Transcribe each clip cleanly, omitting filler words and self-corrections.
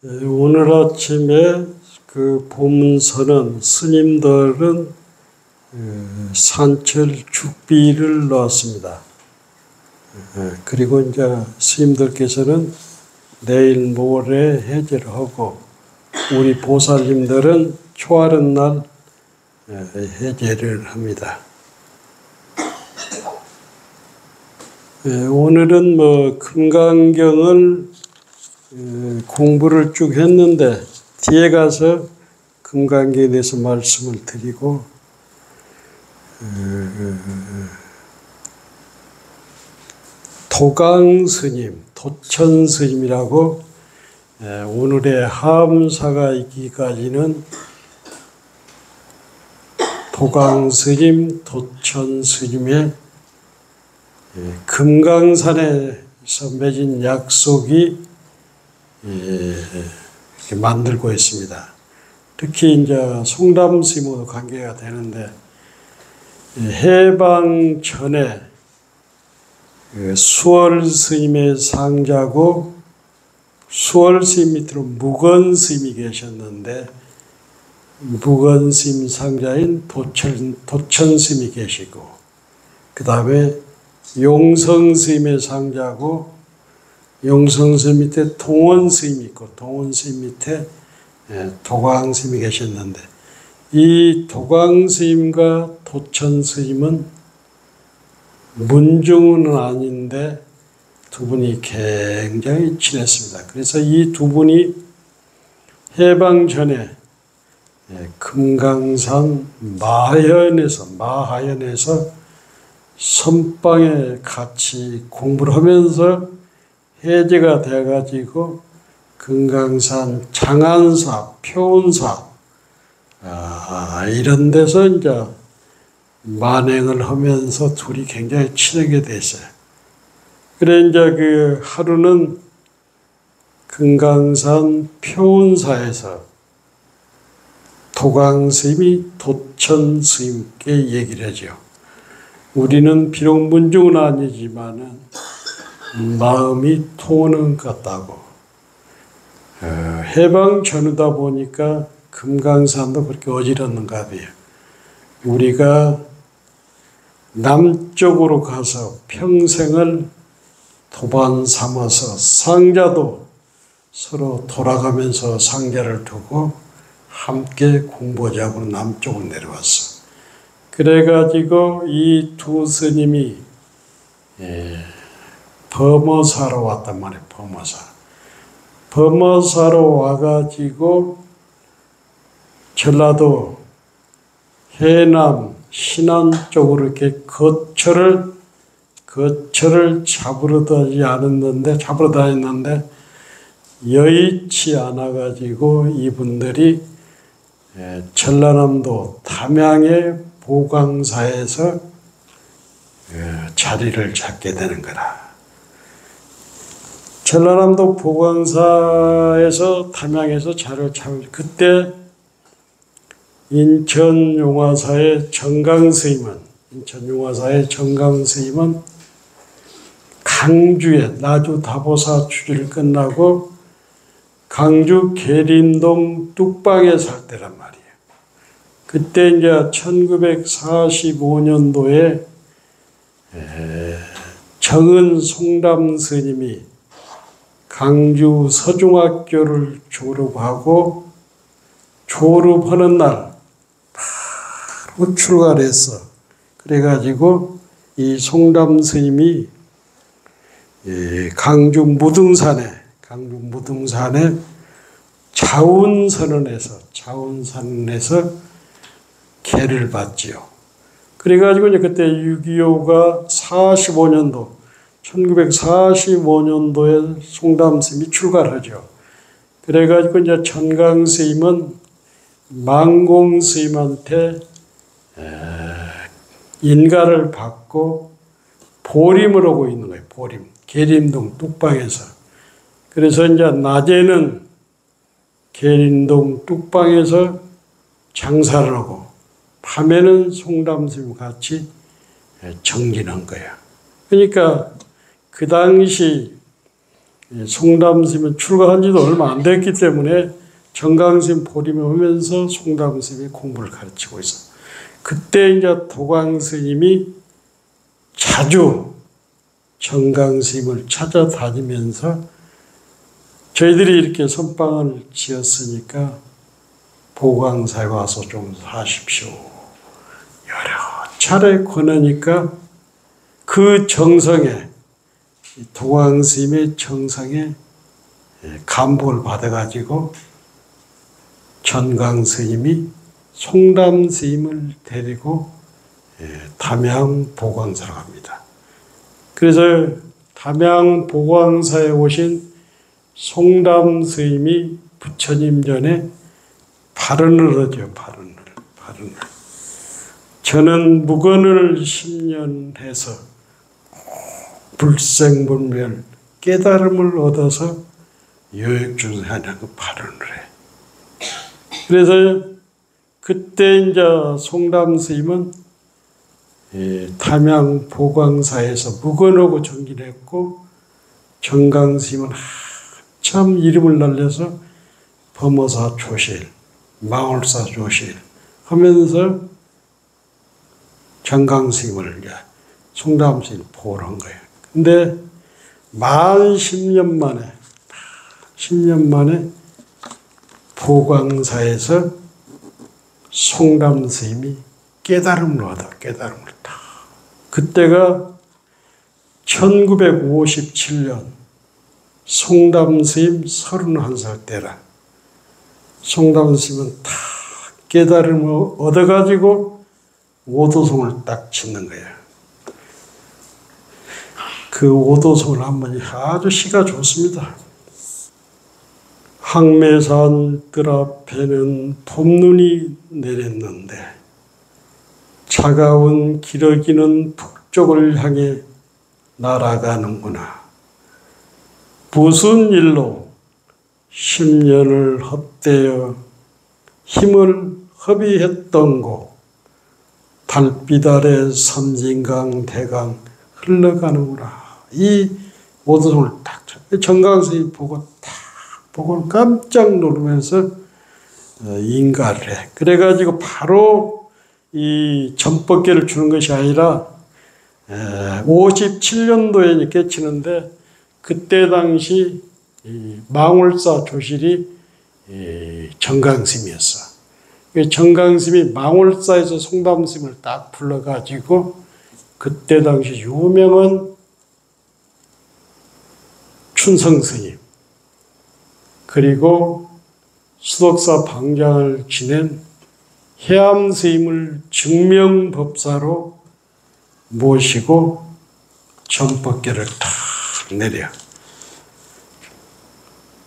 오늘 아침에 그 본문서는 스님들은 산철 죽비를 놓았습니다. 그리고 이제 스님들께서는 내일 모레 해제를 하고 우리 보살님들은 초하룻 날 해제를 합니다. 오늘은 금강경을 공부를 쭉 했는데 뒤에 가서 금강경에 대해서 말씀을 드리고 도강스님, 도천스님이라고 오늘의 하엄사가 있기까지는 도강스님, 도천스님의 금강산에서 맺은 약속이 이렇게 만들고 있습니다. 특히 이제 송담스님하고 관계가 되는데 해방 전에 수월스님의 상자고 수월스님 밑으로 무건스님이 계셨는데 무건스님 상자인 도천스님이 계시고 그 다음에 용성스님의 상자고 용성스님 밑에 동원스님이 있고 동원스님 밑에 도광스님이 계셨는데 이 도광스님과 도천스님은 문중은 아닌데 두 분이 굉장히 친했습니다. 그래서 이 두 분이 해방 전에 금강산 마하연에서 선방에 같이 공부를 하면서 해제가 돼가지고 금강산 장안사, 표운사 이런 데서 이제 만행을 하면서 둘이 굉장히 친하게 됐어요. 그래 이제 그 하루는 금강산 표운사에서 도광스님이 도천스님께 얘기를 하죠. 우리는 비록 문중은 아니지만은 마음이 통하는 것 같다고. 해방 전후다 보니까 금강산도 그렇게 어지럽는가 봐요. 우리가 남쪽으로 가서 평생을 도반 삼아서 상자도 서로 돌아가면서 상자를 두고 함께 공부하자고 남쪽으로 내려왔어. 그래가지고 이 두 스님이 범어사로 왔단 말이에요. 범어사로 와가지고 전라도 해남 신안 쪽으로 이렇게 거처를 잡으러 다녔는데 여의치 않아가지고 이분들이 전라남도 담양의 보광사에서 자리를 잡게 되는 거라. 전라남도 보광사에서 담양에서 자리를 잡을 그때 인천용화사의 정강스님은 강주에 나주 다보사 주지를 끝나고 강주 계림동 뚝방에 살 때란 말이에요. 그때 이제 1945년도에 정은 송담스님이 강주 서중학교를 졸업하고 졸업하는 날 바로 출가를 했어. 그래가지고 이 송담스님이 강주 무등산에 자운선언에서 계를 받지요. 그래가지고 이제 그때 6.25가 1945년도에 송담스님이 출가를 하죠. 그래가지고 이제 천강스님은 망공스님한테 인가를 받고 보림을 하고 있는 거예요. 계림동 뚝방에서. 그래서 이제 낮에는 계림동 뚝방에서 장사를 하고 밤에는 송담스님 같이 정진한 거예요. 그러니까 그 당시 송담스님은 출가한 지도 얼마 안 됐기 때문에 정강스님 보림을 하면서 송담스님이 공부를 가르치고 있어. 그때 이제 도광스님이 자주 정강스님을 찾아다니면서 저희들이 이렇게 선방을 지었으니까 보광사에 와서 좀 사십시오. 여러 차례 권하니까 그 정성에, 도광스님의 정성에 감복을 받아가지고 전강스님이 송담스님을 데리고 담양 보광사로 갑니다. 그래서 담양 보광사에 오신 송담스님이 부처님 전에 발언을 하죠. 발언을. 저는 무건을 10년 해서 불생불멸 깨달음을 얻어서 여액주하는 그 발언을 해. 그래서 그때 이제 송담스님은 담양 보광사에서 무건하고 정진했고 정강스님은 참 이름을 날려서 범어사 조실, 망월사 조실 하면서 정강스님을 이제 송담스님 보호를 한 거예요. 근데 만 10년 만에 보광사에서 송담스님이 깨달음을 얻어, 깨달음을 다. 그때가 1957년 송담스님 31살 때라. 송담스님은 다 깨달음을 얻어가지고 오도송을 딱 짓는 거예요. 그 오도송을 한번 아주 시가 좋습니다. 항매산 뜰 앞에는 봄눈이 내렸는데 차가운 기러기는 북쪽을 향해 날아가는구나. 무슨 일로 10년을 헛되어 힘을 허비했던고 달빛 아래 섬진강 대강 흘러가는구나. 이 오도송을 딱 정강스님이 보고 깜짝 놀라면서 인가를 해. 그래가지고 바로 이 전법계를 주는 것이 아니라 57년도에 깨치는데 그때 당시 망월사 조실이 정강스님이었어. 정강스님이 망월사에서 송담스님을 딱 불러가지고 그때 당시 유명한 춘성스님 그리고 수덕사 방장을 지낸 해암스님을 증명법사로 모시고 전법계를 탁 내려.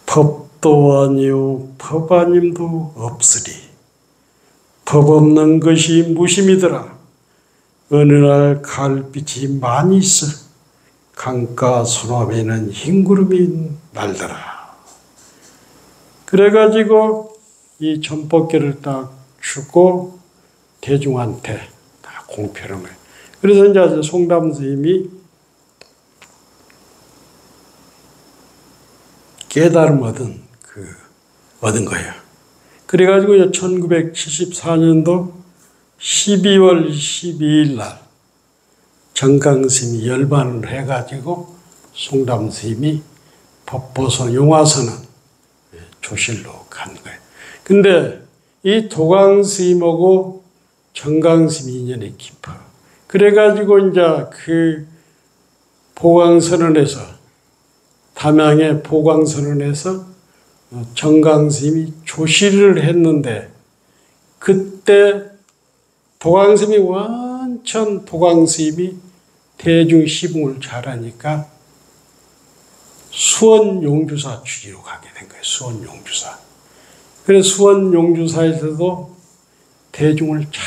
법도 아니요 법 아님도 없으리. 법 없는 것이 무심이더라. 어느 날 가을빛이 많이 있어 강가 소나무에는 흰구름이 날더라. 그래가지고 이 전법계를 딱 주고 대중한테 다 공표를 한 거예요. 그래서 이제 송담스님이 깨달음 얻은 거예요. 그래가지고 1974년도 12월 12일 날 정강스님이 열반을 해가지고 송담스님이 법보선 용화선은 조실로 간 거예요. 근데 이 도광스님하고 정강스님 인연이 깊어. 그래가지고 이제 그 보광선언에서 담양의 보광선언에서 정강스님이 조실을 했는데 그때 도광스님이 완전 도광스님이 대중 시봉을 잘하니까 수원 용주사 주지로 가게 된 거예요. 수원 용주사. 그래서 수원 용주사에서도 대중을 잘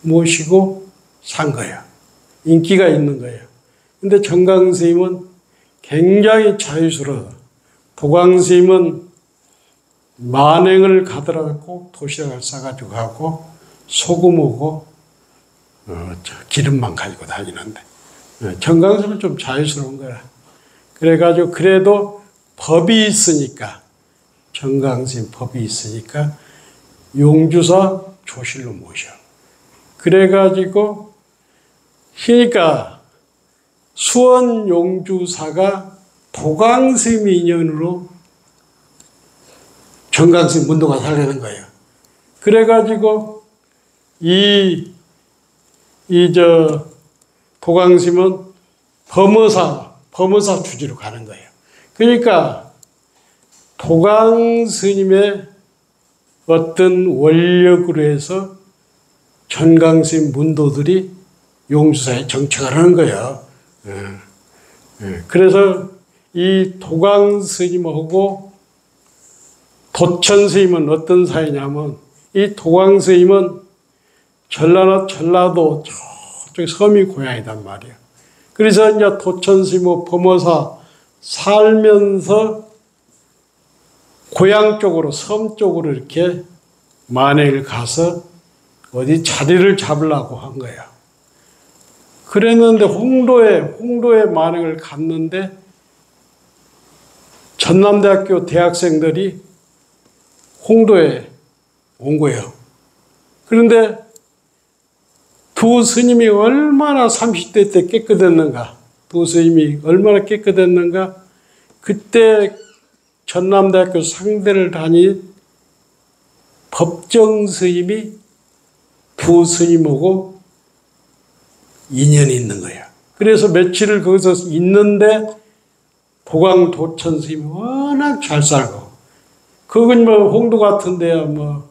모시고 산 거예요. 인기가 있는 거예요. 근데 정강스님은 굉장히 자유스러워. 도광스님은 만행을 가더라도 도시락을 싸가지고 가고 소금하고 기름만 가지고 다니는데 정강스님은 좀 자유스러운 거야. 그래가지고 그래도 법이 있으니까, 정강스님 법이 있으니까 용주사 조실로 모셔. 그래가지고 그러니까 수원 용주사가 도광스님 인연으로 정강스님 문도가 살려는 거예요. 그래가지고 도광스님은 범어사 주지로 가는 거예요. 그러니까 도광스님의 어떤 원력으로 해서 정강스님 문도들이 용주사에 정착을 하는 거예요. 그래서 이 도광스님하고 도천스님은 어떤 사이냐면, 이 도광스님은 전라도 저쪽 섬이 고향이단 말이에요. 그래서 이제 도천스님하고 범어사 살면서 고향 쪽으로, 섬 쪽으로 이렇게 만행을 가서 어디 자리를 잡으려고 한 거예요. 그랬는데 홍도에 만행을 갔는데 전남대학교 대학생들이 홍도에 온 거예요. 그런데 두 스님이 얼마나 30대 때 깨끗했는가, 두 스님이 얼마나 깨끗했는가, 그때 전남대학교 상대를 다닌 법정 스님이 두 스님하고 인연이 있는 거예요. 그래서 며칠을 거기서 있는데 도천 스님이 워낙 잘 살고, 그건 뭐 홍도 같은 데야 뭐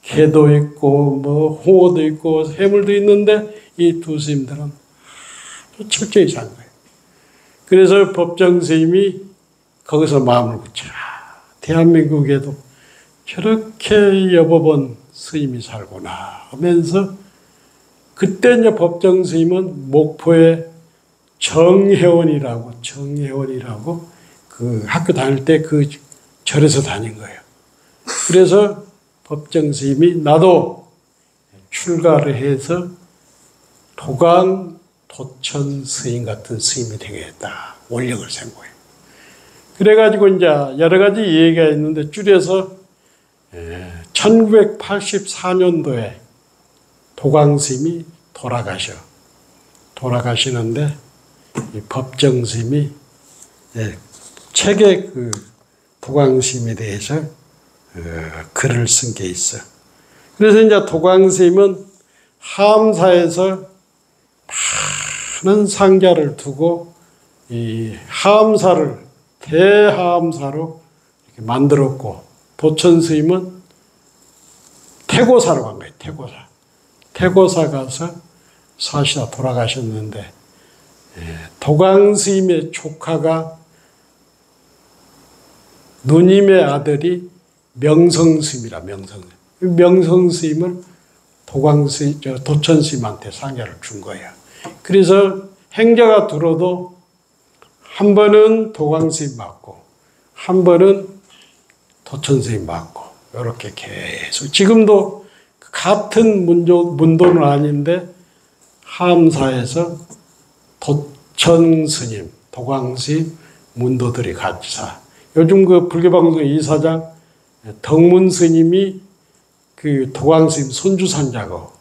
개도 있고 뭐 홍어도 있고 해물도 있는데 이 두 스님들은 철저히 산 거예요. 그래서 법정 스님이 거기서 마음을 굳혀, 대한민국에도 저렇게 여법원 스님이 살구나 하면서, 그때 이제 법정 스님은 목포에 정혜원이라고 그 학교 다닐 때 그 절에서 다닌 거예요. 그래서 법정 스님이 나도 출가를 해서 도천 스님 같은 스님이 되겠다, 원력을 센 거예요. 그래가지고 이제 여러 가지 얘기가 있는데 줄여서 1984년도에 도광스님이 돌아가시는데 이 법정스님이 책에 그 도광스님에 대해서 글을 쓴 게 있어. 그래서 이제 도광스님은 하암사에서 많은 상자를 두고 이 하암사를 대하암사로 이렇게 만들었고, 도천스님은 태고사로 간 거예요. 태고사 가서 사시다 돌아가셨는데, 도광스님의 조카가 누님의 아들이 명성스님이라, 명성스님을 도천스님한테 상자를 준 거예요. 그래서 행자가 들어도 한 번은 도광스님 맞고 한 번은 도천스님 맞고, 이렇게 계속 지금도 같은 문도는 아닌데 하암사에서 도천스님, 도광스님 문도들이 같이 사. 요즘 그 불교방송 이사장 덕문스님이 그 도광스님 손주산자고,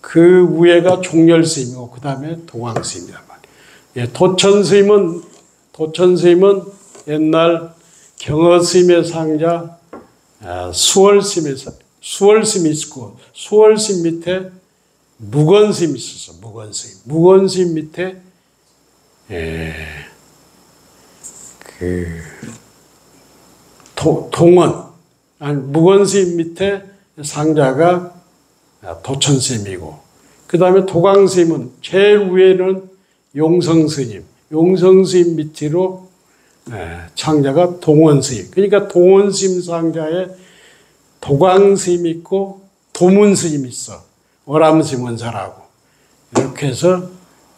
그 위에가 종렬스님이고 그 다음에 도광스님이란 말이에요. 도천스님은 옛날 경허스님의 상자 수월스님이 있고, 수월스님 밑에 무건스님이 있었어. 무건스님 밑에 무건스님 밑에 상자가 도천스님이고, 그 다음에 도광스님은 제일 위에는 용성스님 밑으로 상자가 동원스님. 그러니까 동원스님 상자에 도광스님 있고 도문스님 있어. 어람스님 원사라고. 이렇게 해서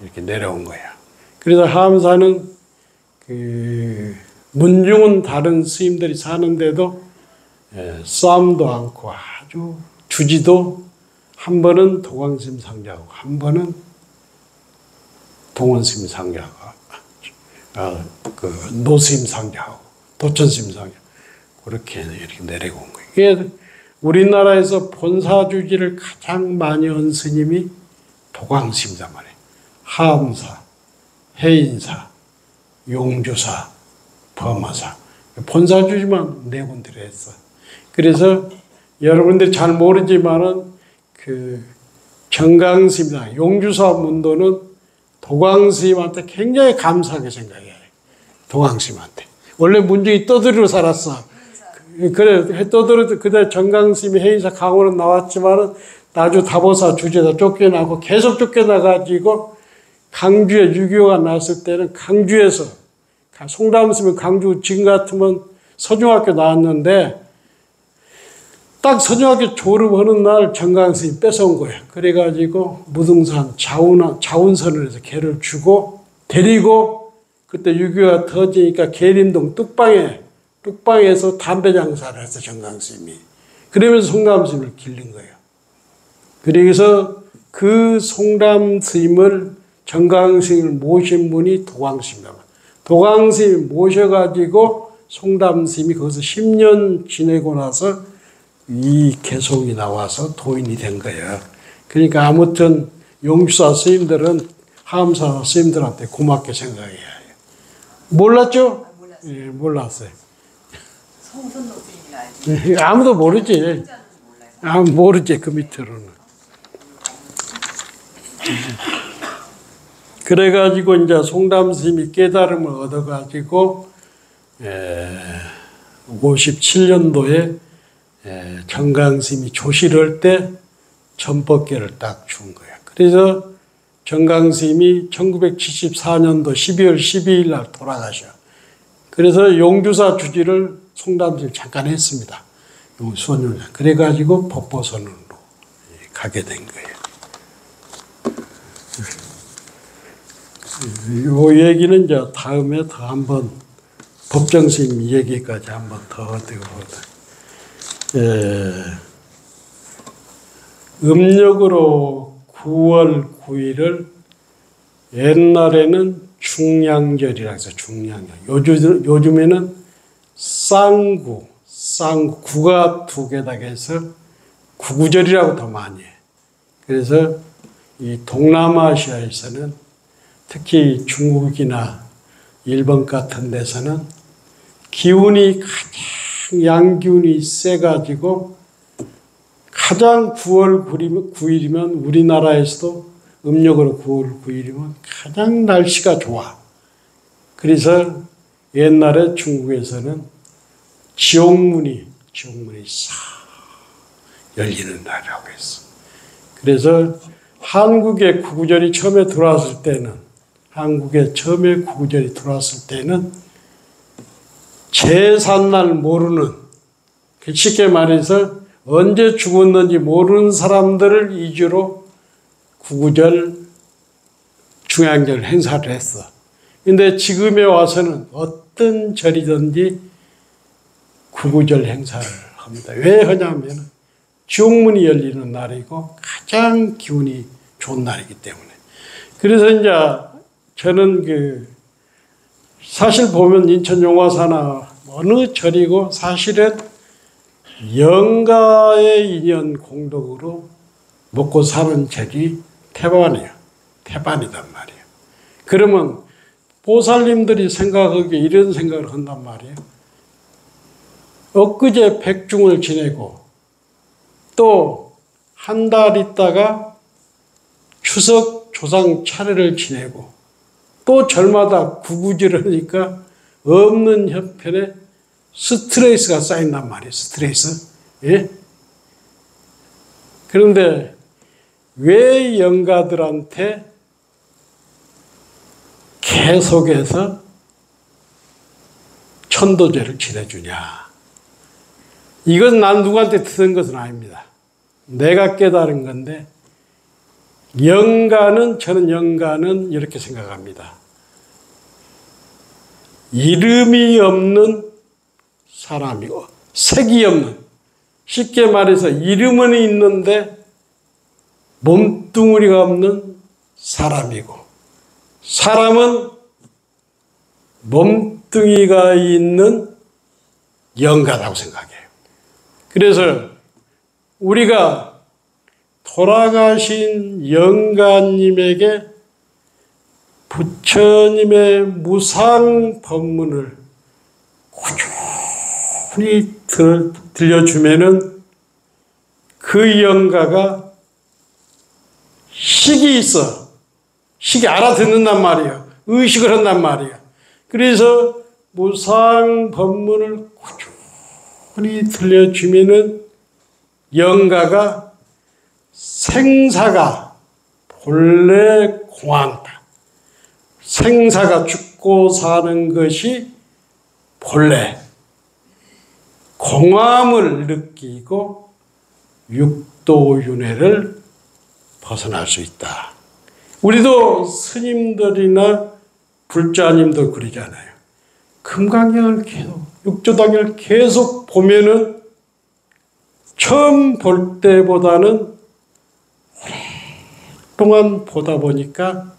이렇게 내려온 거야. 그래서 하암사는 문중은 다른 스님들이 사는데도 싸움도 않고 아주 주지도, 한 번은 도광스님 상자하고 한 번은 동원스님 상자가 그 노스임 상자하고 도천스님 상자 그렇게 이렇게 내려온 거예요. 이게 우리나라에서 본사주지를 가장 많이 한 스님이 도광스님이란 말이에요. 하엄사, 해인사, 용주사, 범화사 본사주지만 네 군데를 했어. 그래서 여러분들이 잘 모르지만은 그 정강스님이나 용주사 문도는 도광스님한테 굉장히 감사하게 생각해요. 도광스님한테. 원래 문중이 떠들이로 살았어. 그래, 떠들이, 그때 정강스님이 해인사 강원으로 나왔지만은 나주 다보사 주제다 쫓겨나고 계속 쫓겨나가지고 강주에 6.25가 났을 때는 강주에서, 송담스님은 강주 지금 같으면 서중학교 나왔는데 딱 서중학교 졸업하는 날 정강스님이 뺏어온 거예요. 그래가지고 무등산 자운선을 해서 걔를 주고 데리고 그때 6.25가 터지니까 계림동 뚝방에서 담배 장사를 했어, 정강스님이. 그러면서 송담스님을 기른 거예요. 그래서 그 송담스님을 정강스님을 모신 분이 도광스님이다. 도광스님이 모셔가지고 송담스님이 거기서 10년 지내고 나서 이 개송이 나와서 도인이 된 거예요. 그러니까 아무튼 용주사 스님들은 하엄사 스님들한테 고맙게 생각해야 해요. 몰랐죠? 몰랐어요. 예, 몰랐어요. 성선노 스님이 알지. 아무도 모르지. 아무 모르지 그 밑으로는. 그래가지고 이제 송담스님이 깨달음을 얻어가지고 57년도에 정강스님이 조실할 때 전법계를 딱 준 거야. 그래서 정강스님이 1974년도 12월 12일 날 돌아가셔. 그래서 용주사 주지를 송담스님이 잠깐 했습니다. 수원용. 그래가지고 법보선으로 가게 된 거예요. 이 얘기는 이제 다음에 더 한번 법정스님 얘기까지 한번 더 어떻게 보다. 음력으로 9월 9일을 옛날에는 중량절이라 해서 중량절. 요즘에는 쌍구, 구가 두 개다 해서 구구절이라고 더 많이 해. 그래서 이 동남아시아에서는 특히 중국이나 일본 같은 데서는 기운이 가장 양기운이 세가지고 가장 9월 9일이면 우리나라에서도 음력으로 9월 9일이면 가장 날씨가 좋아. 그래서 옛날에 중국에서는 지옥문이 싹 열리는 날이라고 했어. 그래서 한국에 구구절이 처음에 들어왔을 때는 제삿날 모르는, 쉽게 말해서 언제 죽었는지 모르는 사람들을 위주로 구구절, 중양절 행사를 했어. 근데 지금에 와서는 어떤 절이든지 구구절 행사를 합니다. 왜 하냐면 지옥문이 열리는 날이고 가장 기운이 좋은 날이기 때문에. 그래서 이제 저는 사실 보면 인천 용화사나 어느 절이고 사실은 영가의 인연 공덕으로 먹고 사는 절이 태반이에요. 태반이단 말이에요. 그러면 보살님들이 생각하기에 이런 생각을 한단 말이에요. 엊그제 백중을 지내고 또 한 달 있다가 추석 조상 차례를 지내고 또 절마다 구구절을 하니까 없는 형편에 스트레스가 쌓인단 말이에요. 스트레스. 예? 그런데 왜 영가들한테 계속해서 천도제를 지내주냐. 이건 난 누구한테 듣은 것은 아닙니다. 내가 깨달은 건데 저는 영가는 이렇게 생각합니다. 이름이 없는 사람이고 색이 없는, 쉽게 말해서 이름은 있는데 몸뚱아리가 없는 사람이고, 사람은 몸뚱이가 있는 영가라고 생각해요. 그래서 우리가 돌아가신 영가님에게 부처님의 무상 법문을 꾸준히 들려주면은 그 영가가 식이 있어. 식이 알아듣는단 말이에요. 의식을 한단 말이에요. 그래서 무상 법문을 꾸준히 들려주면은 영가가 생사가 본래 공안이다. 생사가 죽고 사는 것이 본래 공함을 느끼고 육도윤회를 벗어날 수 있다. 우리도 스님들이나 불자님들 그러잖아요. 금강경을 계속, 육조당을 계속 보면은 처음 볼 때보다는 오랫동안 보다 보니까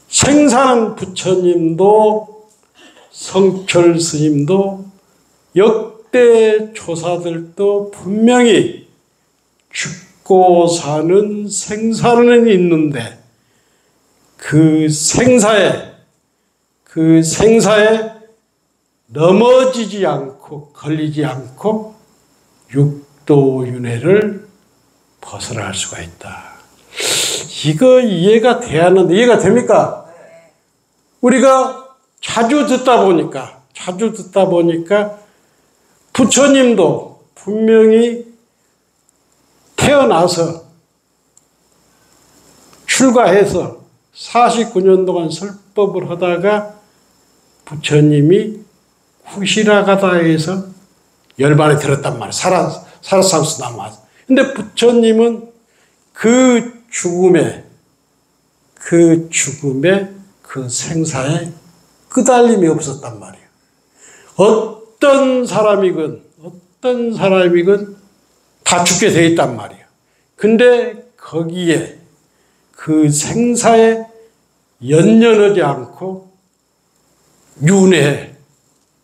생사는 부처님도 성철 스님도 역대 조사들도 분명히 죽고 사는 생사는 있는데 그 생사에 넘어지지 않고 걸리지 않고 육도윤회를 벗어날 수가 있다. 이거 이해가 돼야 하는데 이해가 됩니까? 우리가 자주 듣다 보니까 부처님도 분명히 태어나서 출가해서 49년 동안 설법을 하다가 부처님이 후시라가다 해서 열반에 들었단 말이에요. 살아상수 남아서. 근데 부처님은 그 죽음에 그 생사에 끄달림이 없었단 말이에요. 어떤 사람이건 다 죽게 돼 있단 말이에요. 근데 거기에 그 생사에 연연하지 않고 윤회,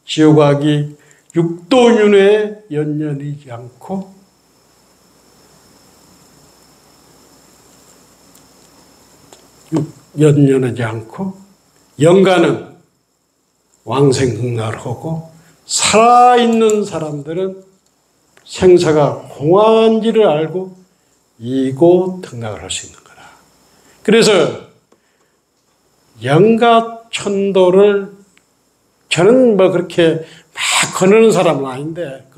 지옥하기 육도윤회에 연연하지 않고 영가는 왕생흥락하고 살아있는 사람들은 생사가 공안지를 알고 이고 등락을 할 수 있는 거라. 그래서 영가천도를 저는 뭐 그렇게 막 거느는 사람은 아닌데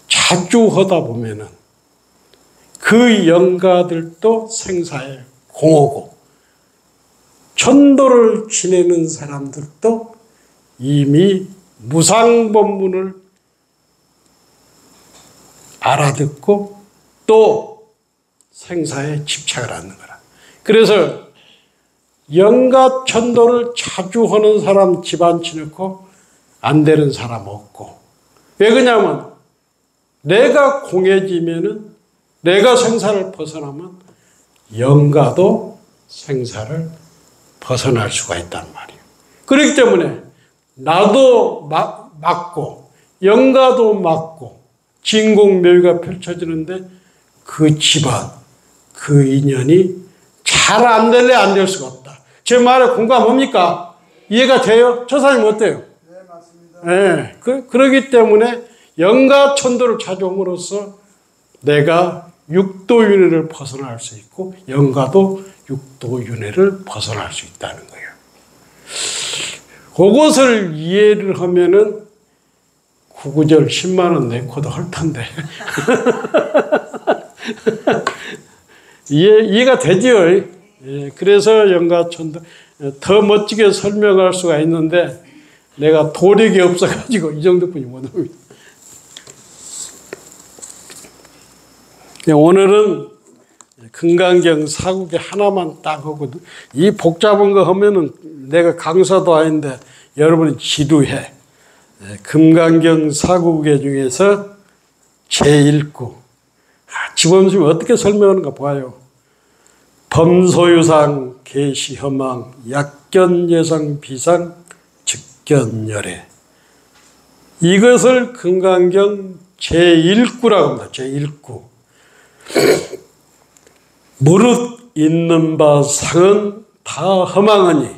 자주 하다 보면은 그 영가들도 생사에 공하고 천도를 지내는 사람들도 이미 무상법문을 알아듣고 또 생사에 집착을 하는 거라. 그래서 영가천도를 자주 하는 사람 집안 치놓고 안 되는 사람 없고. 왜 그러냐면 내가 공해지면은 내가 생사를 벗어나면 영가도 생사를 벗어날 수가 있단 말이에요. 그렇기 때문에 나도 맞고 영가도 맞고 진공묘유가 펼쳐지는데 그 집안, 그 인연이 잘 안 될래 안 될 수가 없다. 제 말에 공감합니까? 이해가 돼요? 저 사람이 어때요? 네, 맞습니다. 네, 그러기 때문에 영가천도를 찾아옴으로써 내가 육도윤회를 벗어날 수 있고 영가도 육도윤회를 벗어날 수 있다는 거예요. 그것을 이해를 하면은 구구절 10만 원 내고도 할 텐데 이해가 되죠? 예, 그래서 영가천도 더 멋지게 설명할 수가 있는데 내가 도력이 없어가지고 이 정도뿐이 못합니다. 오늘은 금강경 사국에 하나만 딱 하고 이 복잡한 거 하면은 내가 강사도 아닌데 여러분이 지루해. 금강경 사국에 중에서 제1구 지범스님이 어떻게 설명하는가 봐요. 범소유상 계시 허망 약견 예상 비상 즉견열애. 이것을 금강경 제1구라고 합니다. 제1구. 무릇 있는 바 상은 다 허망하니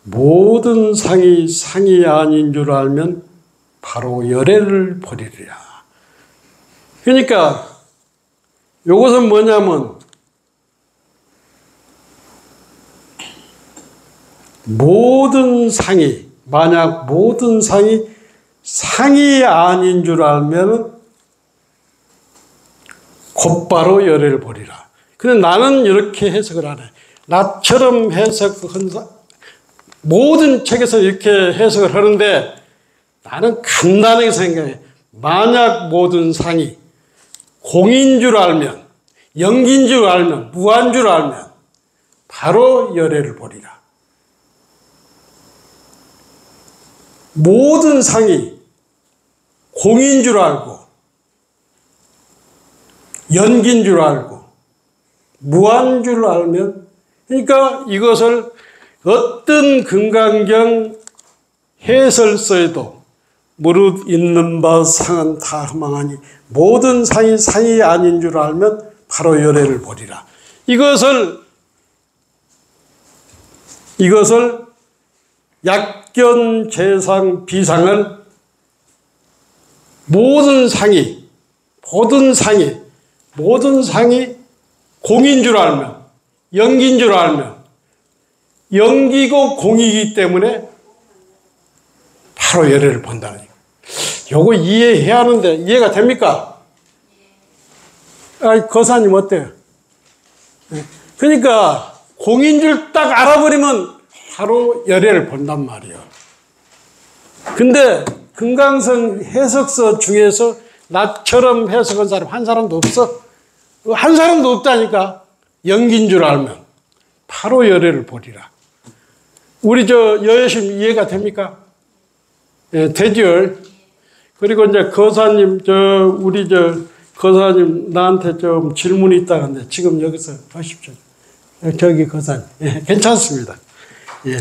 모든 상이 상이 아닌 줄 알면 바로 열애를 버리리라. 그러니까 이것은 뭐냐면 모든 상이, 만약 모든 상이 상이 아닌 줄 알면 곧바로 열애를 버리라. 근데 나는 이렇게 해석을 안 해. 나처럼 해석한 모든 책에서 이렇게 해석을 하는데 나는 간단하게 생각해. 만약 모든 상이 공인 줄 알면, 영기인 줄 알면, 무한 줄 알면 바로 열애를 버리라. 모든 상이 공인 줄 알고, 연기인 줄 알고, 무한 줄 알면, 그러니까 이것을 어떤 금강경 해설서에도 무릇 있는 바 상은 다 허망하니 모든 상이 상이 아닌 줄 알면 바로 열애를 버리라. 이것을 약견 재상 비상을 모든 상이 공인 줄 알면, 영기인 줄 알면, 영기고 공이기 때문에 바로 열애를 본다는 거예요. 요거 이해해야 하는데 이해가 됩니까? 거사님 어때요? 그러니까 공인 줄 딱 알아버리면 바로 열애를 본단 말이에요. 근데 금강성 해석서 중에서 나처럼 해석한 사람 한 사람도 없어. 한 사람도 없다니까. 영기인 줄 알면 바로 열애를 보리라. 우리 여여심 이해가 됩니까? 예, 되죠. 그리고 이제 거사님, 우리 거사님 나한테 좀 질문이 있다는데 지금 여기서 하십시오. 저기 거사님. 예, 괜찮습니다. 예.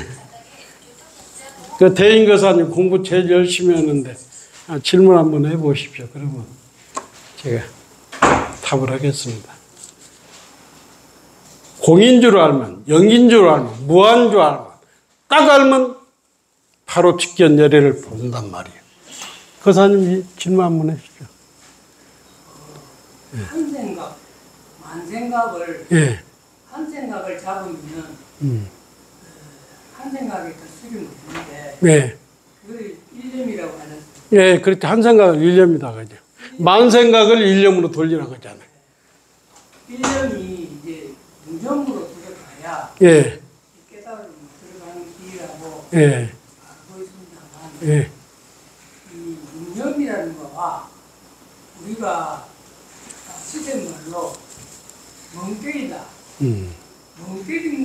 그 대인 거사님 공부 제일 열심히 하는데 질문 한번 해보십시오. 그러면 제가 답을 하겠습니다. 공인 줄 알면, 영인 줄 알면, 무한 줄 알면, 딱 알면 바로 직견 열애를 본단 말이에요. 거사님 질문 한번 해주시죠. 한 생각, 만 생각을 예. 한 생각을 잡으면 한 생각에 더 수렴이 되는데 네. 그걸 일념이라고 하는. 예, 그렇게 한 생각을 일념이다 그죠. 만 생각을 일념으로 돌리라고 하잖아요. 일념이 이제 무념으로 들어가야 예. 깨달음으로 들어가는 길이라고 예. 알고 있습니다만 예. 이 무념이라는 거와 우리가 시대말로 멍때리다. 멍때리는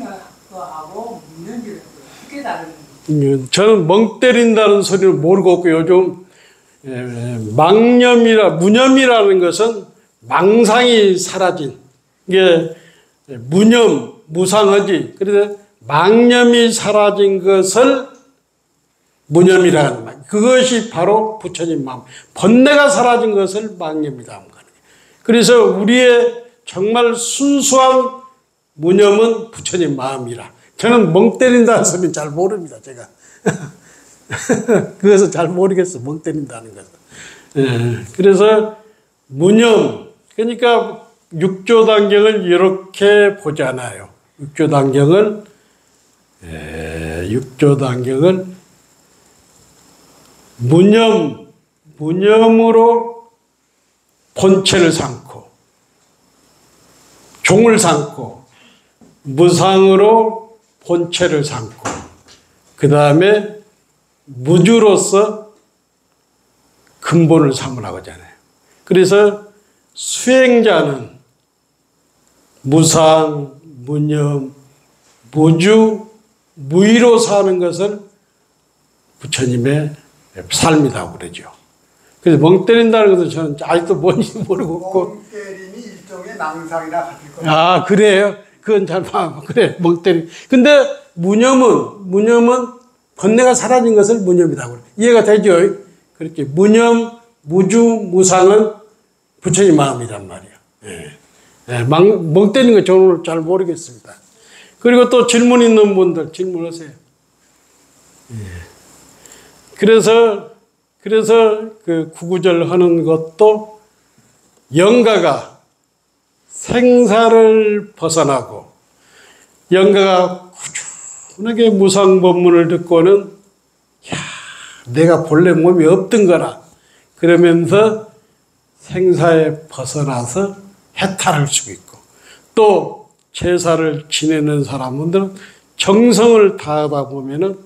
거하고 무념이라고 어떻게 다른지. 저는 멍 때린다는 소리를 모르고 있고 요즘 무념이라는 것은 망상이 사라진 이게 무념, 무상하지. 그래서 망념이 사라진 것을 무념이라는 말. 그것이 바로 부처님 마음. 번뇌가 사라진 것을 망념이라고 하는 거예요. 그래서 우리의 정말 순수한 무념은 부처님 마음이라. 저는 멍 때린다는 소리는 잘 모릅니다, 제가. 그것은 잘 모르겠어, 멍 때린다는 것은. 예, 그래서 무념, 그러니까 육조단경을 이렇게 보잖아요. 육조단경을 무념으로 본체를 삼고, 종을 삼고, 무상으로 본체를 삼고, 그 다음에 무주로서 근본을 삼으라고 하잖아요. 그래서 수행자는 무상, 무념, 무주, 무의로 사는 것을 부처님의 삶이라고 그러죠. 그래서 멍 때린다는 것은 저는 아직도 뭔지 모르고 있고. 멍 때림이 일종의 망상이나 같을 겁니다. 아, 그래요? 그건 잘 봐. 그래, 멍때리. 근데 무념은 번뇌가 사라진 것을 무념이라고 그래. 이해가 되죠? 그렇게 무념, 무주, 무상은 부처님 마음이란 말이야. 예. 예, 멍 때리는 거 저는 잘 모르겠습니다. 그리고 또 질문 있는 분들 질문하세요. 예. 그래서 그 구구절 하는 것도 영가가 생사를 벗어나고 영가가 꾸준하게 무상법문을 듣고는 야, 내가 본래 몸이 없던 거라 그러면서 생사에 벗어나서 해탈할 수 있고 또 제사를 지내는 사람들은 정성을 다하다 보면은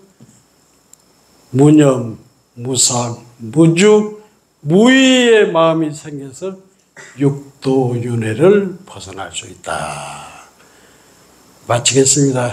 무념, 무상, 무주, 무의의 마음이 생겨서 육도윤회를 벗어날 수 있다. 마치겠습니다.